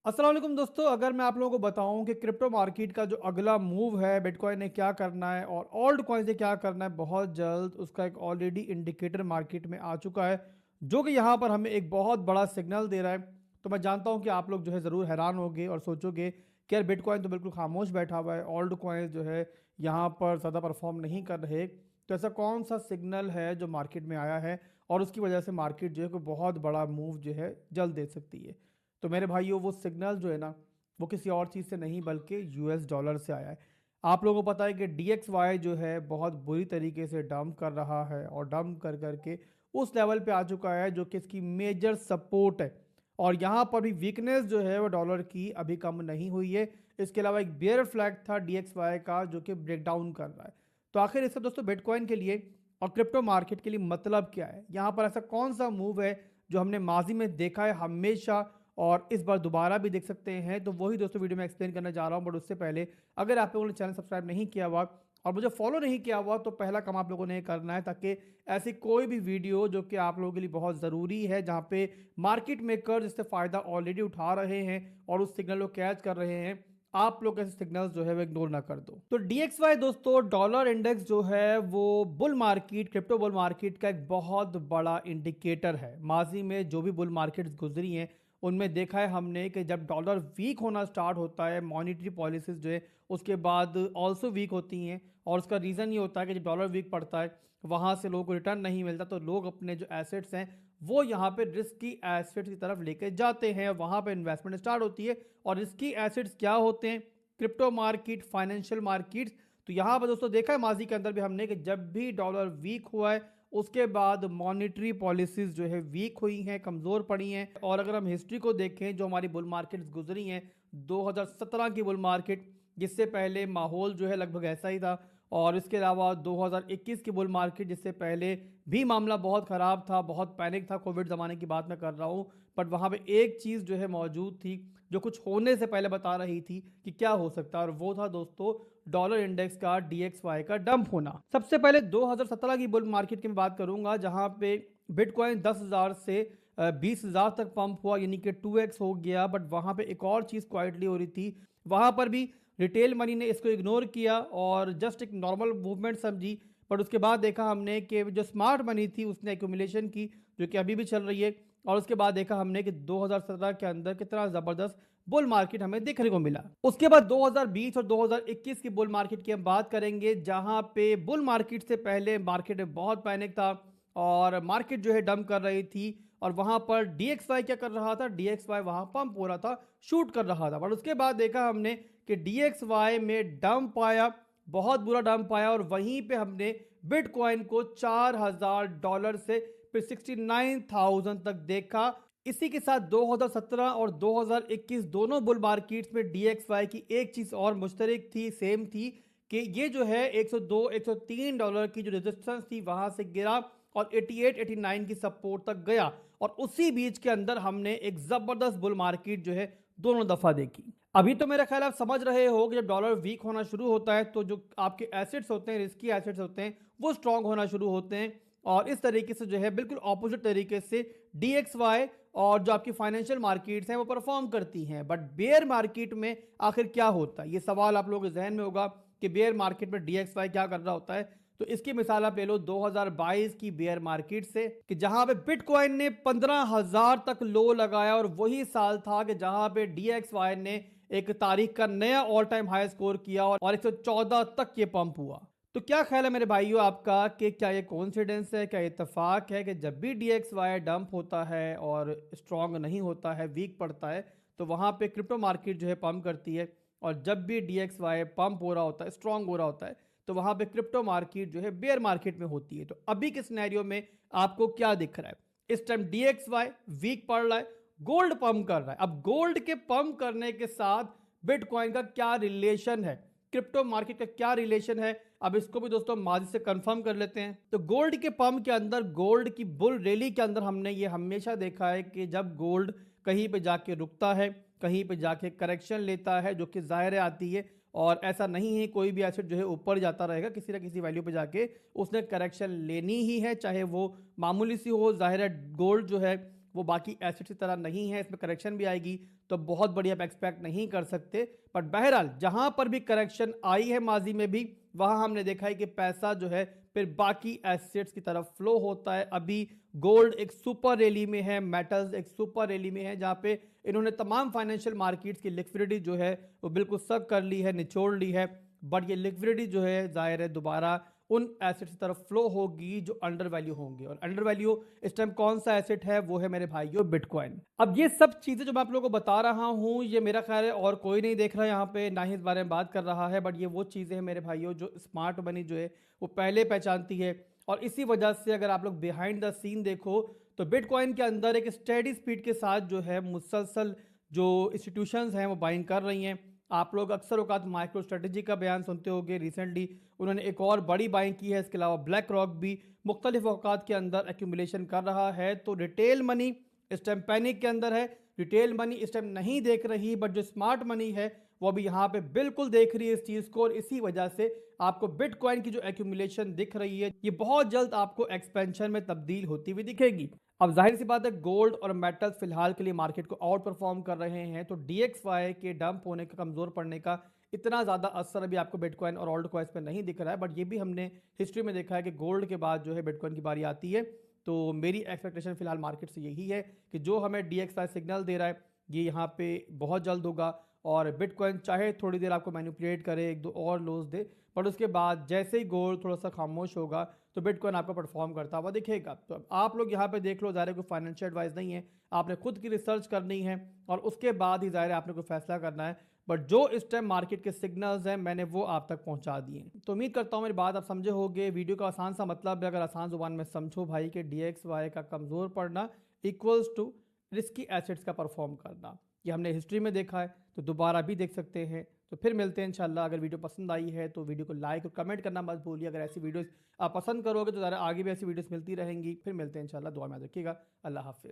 अस्सलाम वालेकुम दोस्तों, अगर मैं आप लोगों को बताऊं कि क्रिप्टो मार्केट का जो अगला मूव है बिटकॉइन ने क्या करना है और ऑल्ट कॉइन से क्या करना है बहुत जल्द उसका एक ऑलरेडी इंडिकेटर मार्केट में आ चुका है जो कि यहाँ पर हमें एक बहुत बड़ा सिग्नल दे रहा है। तो मैं जानता हूँ कि आप लोग जो है ज़रूर हैरान होंगे और सोचोगे कि यार बिटकॉइन तो बिल्कुल खामोश बैठा हुआ है, ऑल्ट कॉइन जो है यहाँ पर ज़्यादा परफॉर्म नहीं कर रहे। तो ऐसा कौन सा सिग्नल है जो मार्केट में आया है और उसकी वजह से मार्केट जो है कोई बहुत बड़ा मूव जो है जल्द दे सकती है। तो मेरे भाइयों वो सिग्नल जो है ना वो किसी और चीज़ से नहीं बल्कि यूएस डॉलर से आया है। आप लोगों को पता है कि DXY जो है बहुत बुरी तरीके से डंप कर रहा है और डंप कर करके उस लेवल पे आ चुका है जो कि इसकी मेजर सपोर्ट है। और यहाँ पर भी वीकनेस जो है वो डॉलर की अभी कम नहीं हुई है। इसके अलावा एक बेयर फ्लैग था DXY का जो कि ब्रेक डाउन कर रहा है। तो आखिर इसका दोस्तों बिटकॉइन के लिए और क्रिप्टो मार्केट के लिए मतलब क्या है, यहाँ पर ऐसा कौन सा मूव है जो हमने माजी में देखा है हमेशा और इस बार दोबारा भी देख सकते हैं। तो वही दोस्तों वीडियो में एक्सप्लेन करने जा रहा हूं। बट उससे पहले अगर आप लोगों ने चैनल सब्सक्राइब नहीं किया हुआ और मुझे फॉलो नहीं किया हुआ तो पहला काम आप लोगों ने करना है ताकि ऐसी कोई भी वीडियो जो कि आप लोगों के लिए बहुत ज़रूरी है जहां पे मार्केट मेकर जिससे फ़ायदा ऑलरेडी उठा रहे हैं और उस सिग्नल को कैच कर रहे हैं, आप लोग ऐसे सिग्नल्स जो है वो इग्नोर ना कर दो। तो DXY दोस्तों डॉलर इंडेक्स जो है वो bull market crypto bull market का एक बहुत बड़ा इंडिकेटर है। माजी में जो भी बुल मार्केट्स गुजरी हैं उनमें देखा है हमने कि जब डॉलर वीक होना स्टार्ट होता है मॉनेटरी पॉलिसीज जो है उसके बाद ऑल्सो वीक होती हैं। और उसका रीज़न ये होता है कि जब डॉलर वीक पड़ता है वहाँ से लोगों को रिटर्न नहीं मिलता तो लोग अपने जो एसेट्स हैं वो यहाँ पे रिस्की एसेट्स की तरफ लेके जाते हैं, वहाँ पे इन्वेस्टमेंट स्टार्ट होती है। और रिस्की एसेट्स क्या होते हैं? Crypto market, financial markets. तो यहाँ पर दोस्तों देखा है माजी के अंदर भी हमने कि जब भी डॉलर वीक हुआ है उसके बाद मॉनेटरी पॉलिसीज जो है वीक हुई हैं, कमज़ोर पड़ी हैं। और अगर हम हिस्ट्री को देखें जो हमारी बुल मार्केट्स गुजरी हैं, 2017 की बुल मार्केट, जिससे पहले माहौल जो है लगभग ऐसा ही था। और इसके अलावा 2021 की बुल मार्केट जिससे पहले भी मामला बहुत ख़राब था, बहुत पैनिक था, कोविड ज़माने की बात मैं कर रहा हूँ। बट वहाँ पे एक चीज़ जो है मौजूद थी जो कुछ होने से पहले बता रही थी कि क्या हो सकता है, और वो था दोस्तों डॉलर इंडेक्स का DXY का डंप होना। सबसे पहले 2017 की बुल मार्केट की मैं बात करूंगा जहां पे बिटकॉइन 10,000 से 20,000 तक पंप हुआ, यानी कि 2x हो गया। बट वहां पे एक और चीज़ क्वाइटली हो रही थी, वहां पर भी रिटेल मनी ने इसको इग्नोर किया और जस्ट एक नॉर्मल मूवमेंट समझी। बट उसके बाद देखा हमने कि जो स्मार्ट मनी थी उसने एक्यूमुलेशन की जो कि अभी भी चल रही है। और उसके बाद देखा हमने कि 2017 के अंदर कितना ज़बरदस्त बुल मार्केट हमें देखने को मिला। उसके बाद 2020 और 2021 की बुल मार्केट की हम बात करेंगे जहां पे बुल मार्केट से पहले मार्केट में बहुत पैनिक था और मार्केट जो है डंप कर रही थी। और वहां पर DXY क्या कर रहा था? DXY वहां पंप हो रहा था, शूट कर रहा था। बट उसके बाद देखा हमने कि DXY में डंप आया, बहुत बुरा डंप आया और वहीं पे हमने बिटकॉइन को $4,000 से फिर 69,000 तक देखा। इसी के साथ 2017 और 2021 दोनों बुल मार्केट्स में DXY की एक चीज और मुश्तरक थी, सेम थी कि ये जो है 102 $103 की जो रेजिस्टेंस थी वहां से गिरा और 88 89 की सपोर्ट तक गया। और उसी बीच के अंदर हमने एक जबरदस्त बुल मार्केट जो है दोनों दफा देखी। अभी तो मेरा ख्याल आप समझ रहे हो कि जब डॉलर वीक होना शुरू होता है तो जो आपके एसेट्स होते हैं, रिस्की एसेट्स होते हैं, वो स्ट्रांग होना शुरू होते हैं। और इस तरीके से जो है बिल्कुल ऑपोजिट तरीके से DXY और जो आपकी फाइनेंशियल मार्केट्स हैं वो परफॉर्म करती हैं। बट बेयर मार्केट में आखिर क्या होता है, ये सवाल आप लोगों के जहन में होगा कि बेयर मार्केट में DXY क्या कर रहा होता है। तो इसकी मिसाल आप ले लो 2022 की बेयर मार्केट से कि जहां पे बिटकॉइन ने 15,000 तक लो लगाया और वही साल था कि जहां पे DXY ने एक तारीख का नया ऑल टाइम हाई स्कोर किया और 114 तक ये पंप हुआ। तो क्या ख्याल है मेरे भाइयों आपका कि क्या ये कोइंसिडेंस है, क्या इत्तेफाक है कि जब भी DXY डंप होता है और स्ट्रांग नहीं होता है, वीक पड़ता है, तो वहाँ पे क्रिप्टो मार्केट जो है पंप करती है। और जब भी DXY पंप हो रहा होता है, स्ट्रांग हो रहा होता है, तो वहाँ पे क्रिप्टो मार्केट जो है बेयर मार्केट में होती है। तो अभी के सिनेरियो में आपको क्या दिख रहा है? इस टाइम DXY वीक पड़ रहा है, गोल्ड पंप कर रहा है। अब गोल्ड के पंप करने के साथ बिटकॉइन का क्या रिलेशन है, क्रिप्टो मार्केट का क्या रिलेशन है, अब इसको भी दोस्तों माजी से कंफर्म कर लेते हैं। तो गोल्ड के पंप के अंदर, गोल्ड की बुल रैली के अंदर हमने ये हमेशा देखा है कि जब गोल्ड कहीं पे जाके रुकता है, कहीं पे जाके करेक्शन लेता है जो कि जाहिर आती है। और ऐसा नहीं है कोई भी एसेट जो है ऊपर जाता रहेगा, किसी ना किसी वैल्यू पे जाके उसने करेक्शन लेनी ही है, चाहे वो मामूली सी हो। जाहिर है गोल्ड जो है वो बाकी एसेट्स की तरह नहीं है, इसमें करेक्शन भी आएगी तो बहुत बड़ी आप एक्सपेक्ट नहीं कर सकते। बट बहरहाल जहां पर भी करेक्शन आई है माजी में भी, वहां हमने देखा है कि पैसा जो है फिर बाकी एसेट्स की तरफ फ्लो होता है। अभी गोल्ड एक सुपर रैली में है, मेटल्स एक सुपर रैली में है, जहां पे इन्होंने तमाम फाइनेंशियल मार्केट्स की लिक्विडिटी जो है वो बिल्कुल सक कर ली है, निचोड़ ली है। बट ये लिक्विडिटी जो है जाहिर है दोबारा उन एसेट्स की तरफ फ्लो होगी जो अंडर वैल्यू होंगे, और अंडर वैल्यू इस टाइम कौन सा एसेट है, वो है मेरे भाइयों बिटकॉइन। अब ये सब चीजें जो मैं आप लोगों को बता रहा हूं, ये मेरा ख्याल है और कोई नहीं देख रहा है यहाँ पे, ना ही इस बारे में बात कर रहा है, बट ये वो चीजें हैं मेरे भाइयों जो स्मार्ट मनी जो है वो पहले पहचानती है। और इसी वजह से अगर आप लोग बिहाइंड द सीन देखो तो बिटकॉइन के अंदर एक स्टेडी स्पीड के साथ जो है मुसलसल जो इंस्टीट्यूशंस हैं वो बाइंग कर रही हैं। आप लोग अक्सर औकात माइक्रो स्ट्रेटेजी का बयान सुनते होंगे, रिसेंटली उन्होंने एक और बड़ी बाइंग की है। इसके अलावा ब्लैक रॉक भी मुख्तलिफ औकात के अंदर एक्यूमुलेशन कर रहा है। तो रिटेल मनी इस टाइम पैनिक के अंदर है, रिटेल मनी इस टाइम नहीं देख रही, बट जो स्मार्ट मनी है वो अभी यहाँ पे बिल्कुल देख रही है इस चीज को, और इसी वजह से आपको बिटकॉइन की जो एक्यूमुलेशन दिख रही है ये बहुत जल्द आपको एक्सपेंशन में तब्दील होती हुई दिखेगी। अब जाहिर सी बात है गोल्ड और मेटल्स फिलहाल के लिए मार्केट को आउट परफॉर्म कर रहे हैं, तो DXY के डंप होने का, कमजोर पड़ने का इतना ज़्यादा असर अभी आपको बिटकॉइन और ऑल्ट कॉइन्स पे नहीं दिख रहा है। बट ये भी हमने हिस्ट्री में देखा है कि गोल्ड के बाद जो है बिटकॉइन की बारी आती है। तो मेरी एक्सपेक्टेशन फिलहाल मार्केट से यही है कि जो हमें DXY सिग्नल दे रहा है ये यहाँ पे बहुत जल्द होगा, और बिटकॉइन चाहे थोड़ी देर आपको मैनिपुलेट करे, एक दो और लोज दे, बट उसके बाद जैसे ही गोल्ड थोड़ा सा खामोश होगा तो बिटकॉइन आपको परफॉर्म करता हुआ दिखेगा। तो अब आप लोग यहाँ पे देख लो, ज़ाहिर कोई फाइनेंशियल एडवाइस नहीं है, आपने खुद की रिसर्च करनी है और उसके बाद ही ज़ाहिर आपने कोई फैसला करना है। बट जो इस टाइम मार्केट के सिग्नल्स हैं मैंने वो आप तक पहुंचा दिए। तो उम्मीद करता हूँ मेरी बात आप समझे होंगे। वीडियो का आसान सा मतलब है, अगर आसान जुबान में समझो भाई, कि DXY का कमज़ोर पड़ना इक्वल्स टू रिस्की एसेट्स का परफॉर्म करना। ये हमने हिस्ट्री में देखा है, तो दोबारा भी देख सकते हैं। तो फिर मिलते हैं इंशाल्लाह। अगर वीडियो पसंद आई है तो वीडियो को लाइक और कमेंट करना मत भूलिए। अगर ऐसी वीडियोस आप पसंद करोगे तो ज़रा आगे भी ऐसी वीडियोस मिलती रहेंगी। फिर मिलते हैं इंशाल्लाह, दुआ में याद रखिएगा। अल्लाह हाफिज़।